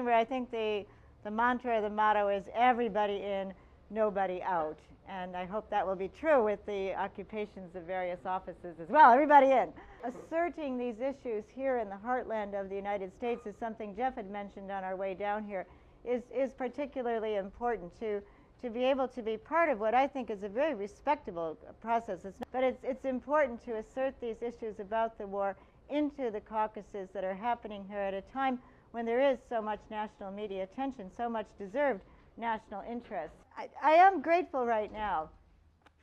where I think the mantra, the motto is everybody in, nobody out. And I hope that will be true with the occupations of various offices as well. Everybody in. Asserting these issues here in the heartland of the United States is something Jeff had mentioned on our way down here, is particularly important to be able to be part of what I think is a very respectable process. But it's important to assert these issues about the war into the caucuses that are happening here at a time when there is so much national media attention, so much deserved national interest. I am grateful right now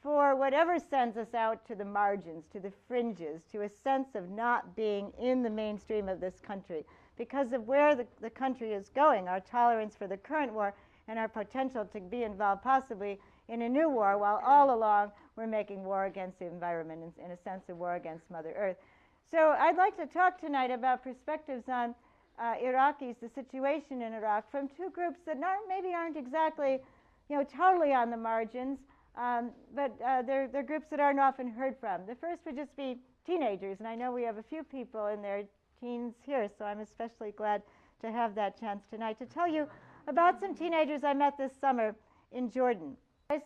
for whatever sends us out to the margins, to the fringes, to a sense of not being in the mainstream of this country because of where the country is going, our tolerance for the current war, and our potential to be involved possibly in a new war, while all along we're making war against the environment, in a sense of war against Mother Earth. So I'd like to talk tonight about perspectives on Iraqis, the situation in Iraq, from two groups that maybe aren't exactly, totally on the margins, but they're groups that aren't often heard from. The first would just be teenagers, and I know we have a few people in their teens here, so I'm especially glad to have that chance tonight to tell you about some teenagers I met this summer in Jordan.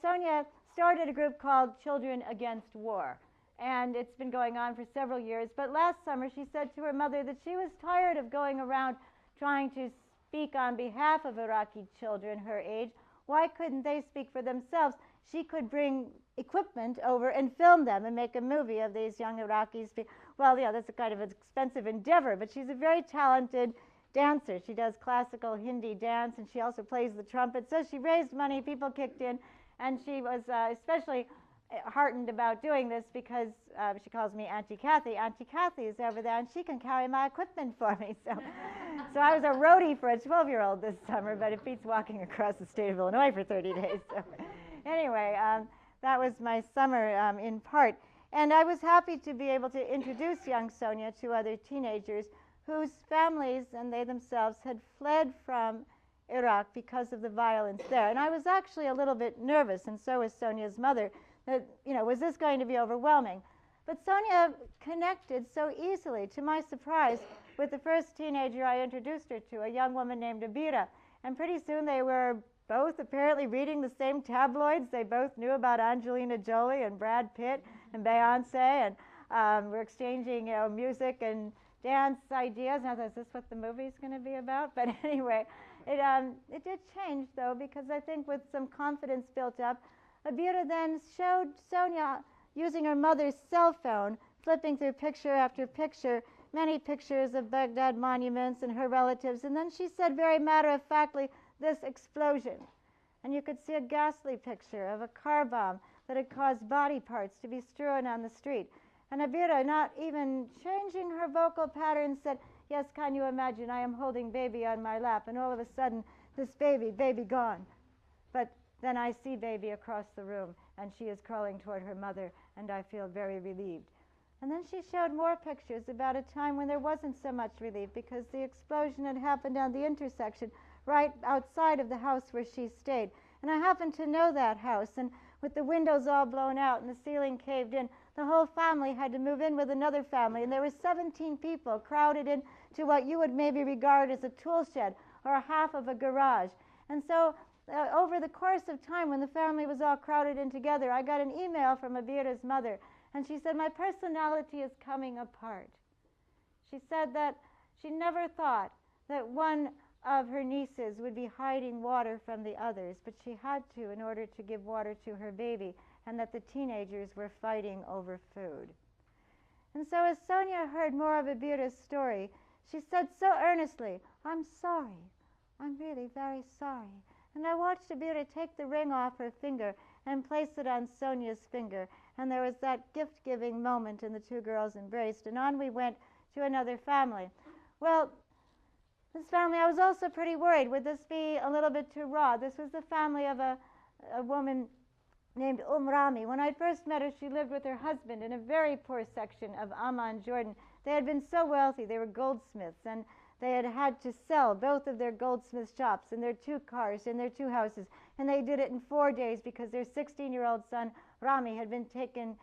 Sonia started a group called Children Against War, and it's been going on for several years. But last summer she said to her mother that she was tired of going around trying to speak on behalf of Iraqi children her age. Why couldn't they speak for themselves? She could bring equipment over and film them and make a movie of these young Iraqis. Well, that's a kind of an expensive endeavor, but she's a very talented dancer. She does classical Hindi dance, and she also plays the trumpet. So she raised money, people kicked in, and she was especially heartened about doing this because she calls me Auntie Kathy. Auntie Kathy is over there, and she can carry my equipment for me. So I was a roadie for a 12-year-old this summer, but it beats walking across the state of Illinois for 30 days. So anyway, that was my summer in part. And I was happy to be able to introduce young Sonia to other teenagers whose families and they themselves had fled from Iraq because of the violence there. And I was actually a little bit nervous, and so was Sonia's mother, that, was this going to be overwhelming? But Sonia connected so easily, to my surprise, with the first teenager I introduced her to, a young woman named Abira. And pretty soon they were both apparently reading the same tabloids. They both knew about Angelina Jolie and Brad Pitt and Beyonce, and were exchanging, music and dance ideas. And I thought, is this what the movie's going to be about? But anyway, it did change, though, because I think with some confidence built up, Abira then showed Sonia using her mother's cell phone, flipping through picture after picture, many pictures of Baghdad monuments and her relatives. And then she said very matter-of-factly, this explosion. And you could see a ghastly picture of a car bomb that had caused body parts to be strewn on the street. And Abira, not even changing her vocal pattern, said, yes, can you imagine, I am holding baby on my lap, and all of a sudden, this baby gone. But then I see baby across the room, and she is crawling toward her mother, and I feel very relieved. And then she showed more pictures about a time when there wasn't so much relief because the explosion had happened on the intersection right outside of the house where she stayed. And I happened to know that house, and with the windows all blown out and the ceiling caved in, the whole family had to move in with another family, and there were 17 people crowded into what you would maybe regard as a tool shed or a half of a garage. And so over the course of time, when the family was all crowded in together, I got an email from Abira's mother, and she said, my personality is coming apart. She said that she never thought that one of her nieces would be hiding water from the others, but she had to in order to give water to her baby, and that the teenagers were fighting over food. And so as Sonia heard more of Abira's story, she said so earnestly, I'm sorry. I'm really very sorry. And I watched Abira take the ring off her finger and place it on Sonia's finger, and there was that gift-giving moment, and the two girls embraced, and on we went to another family. Well, this family, I was also pretty worried. Would this be a little bit too raw? This was the family of a woman named Rami. When I first met her, she lived with her husband in a very poor section of Amman, Jordan. They had been so wealthy. They were goldsmiths, and they had had to sell both of their goldsmith shops and their 2 cars and their 2 houses. And they did it in 4 days because their 16-year-old son, Rami, had been taken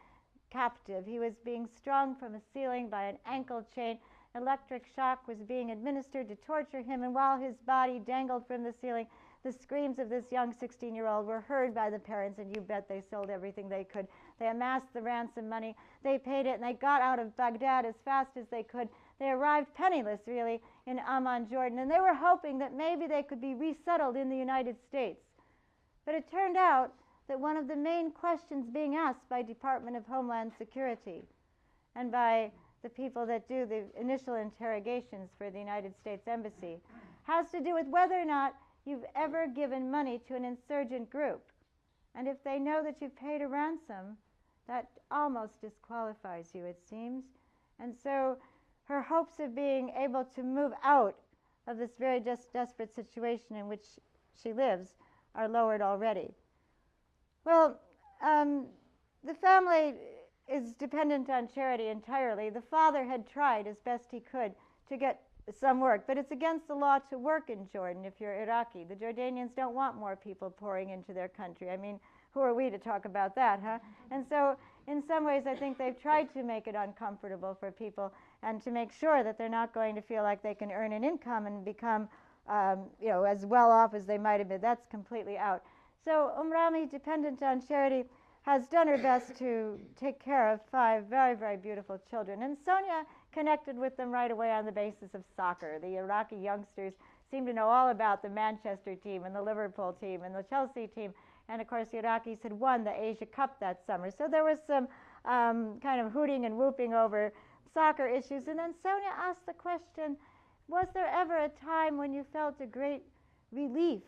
captive. He was being strung from a ceiling by an ankle chain. electric shock was being administered to torture him, and while his body dangled from the ceiling, the screams of this young 16-year-old were heard by the parents, and you bet they sold everything they could. They amassed the ransom money, they paid it, and they got out of Baghdad as fast as they could. They arrived penniless, really, in Amman, Jordan, and they were hoping that maybe they could be resettled in the United States. But it turned out that one of the main questions being asked by Department of Homeland Security and by the people that do the initial interrogations for the United States Embassy has to do with whether or not you've ever given money to an insurgent group. And if they know that you've paid a ransom, that almost disqualifies you, it seems. And so her hopes of being able to move out of this very desperate situation in which she lives are lowered already. Well, the family is dependent on charity entirely. The father had tried as best he could to get some work, but it's against the law to work in Jordan if you're Iraqi. The Jordanians don't want more people pouring into their country. I mean, who are we to talk about that, huh? And so in some ways I think they've tried to make it uncomfortable for people and to make sure that they're not going to feel like they can earn an income and become as well off as they might have been. That's completely out. So Rami, dependent on charity, has done her best to take care of 5 very, very beautiful children. And Sonia connected with them right away on the basis of soccer. The Iraqi youngsters seem to know all about the Manchester team and the Liverpool team and the Chelsea team. And of course, the Iraqis had won the Asia Cup that summer. So there was some kind of hooting and whooping over soccer issues. And then Sonia asked the question, was there ever a time when you felt a great relief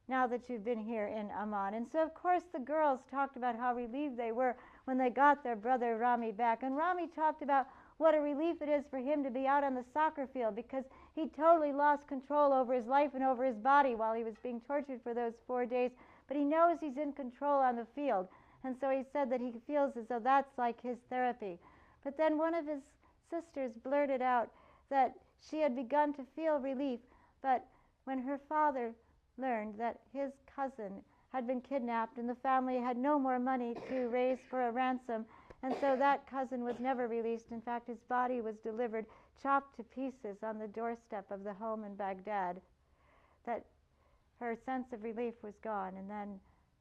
now that you've been here in Amman? And so, of course, the girls talked about how relieved they were when they got their brother Rami back. And Rami talked about what a relief it is for him to be out on the soccer field because he totally lost control over his life and over his body while he was being tortured for those 4 days. But he knows he's in control on the field. And so he said that he feels as though that's like his therapy. But then one of his sisters blurted out that she had begun to feel relief, but when her father learned that his cousin had been kidnapped and the family had no more money to raise for a ransom, and so that cousin was never released. In fact, his body was delivered chopped to pieces on the doorstep of the home in Baghdad, that her sense of relief was gone. And then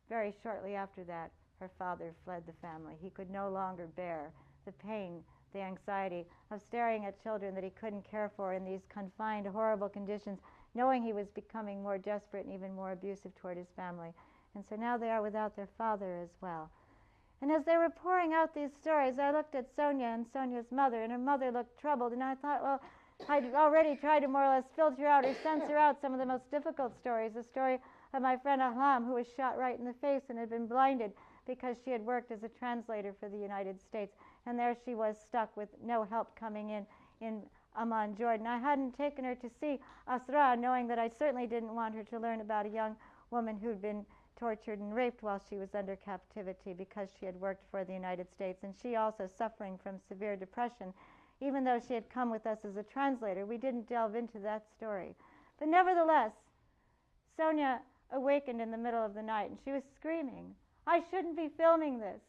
very shortly after that, her father fled the family. He could no longer bear the pain, the anxiety of staring at children that he couldn't care for in these confined, horrible conditions, knowing he was becoming more desperate and even more abusive toward his family. And so now they are without their father as well. And as they were pouring out these stories, I looked at Sonia and Sonia's mother, and her mother looked troubled, and I thought, well, I'd already tried to more or less filter out or censor out some of the most difficult stories. The story of my friend Ahlam, who was shot right in the face and had been blinded because she had worked as a translator for the United States. And there she was stuck with no help coming in Amman, Jordan. I hadn't taken her to see Asra, knowing that I certainly didn't want her to learn about a young woman who'd been tortured and raped while she was under captivity because she had worked for the United States, and she also suffering from severe depression. Even though she had come with us as a translator, we didn't delve into that story. But nevertheless, Sonia awakened in the middle of the night, and she was screaming, "I shouldn't be filming this.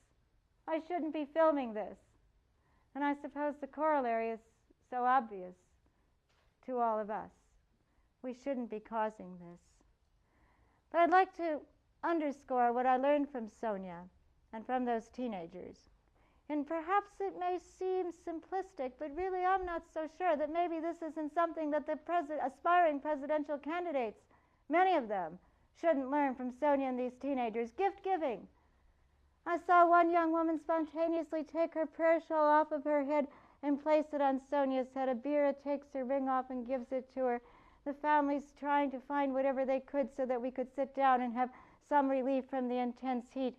I shouldn't be filming this." And I suppose the corollary is so obvious to all of us. We shouldn't be causing this. But I'd like to underscore what I learned from Sonia and from those teenagers. And perhaps it may seem simplistic, but really I'm not so sure that maybe this isn't something that the aspiring presidential candidates, many of them, shouldn't learn from Sonia and these teenagers. Gift giving. I saw one young woman spontaneously take her prayer shawl off of her head and place it on Sonia's head. Abira takes her ring off and gives it to her. The family's trying to find whatever they could so that we could sit down and have some relief from the intense heat.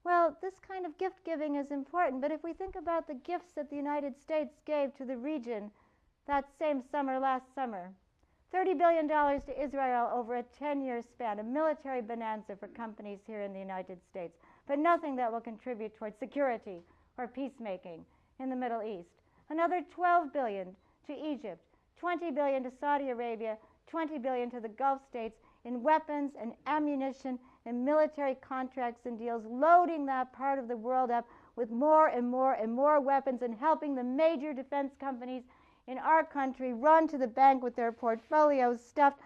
Well, this kind of gift giving is important, but if we think about the gifts that the United States gave to the region that same summer, last summer, $30 billion to Israel over a 10-year span, a military bonanza for companies here in the United States, but nothing that will contribute towards security or peacemaking in the Middle East. Another $12 billion to Egypt, $20 billion to Saudi Arabia, $20 billion to the Gulf states in weapons and ammunition and military contracts and deals, loading that part of the world up with more and more and more weapons and helping the major defense companies in our country run to the bank with their portfolios stuffed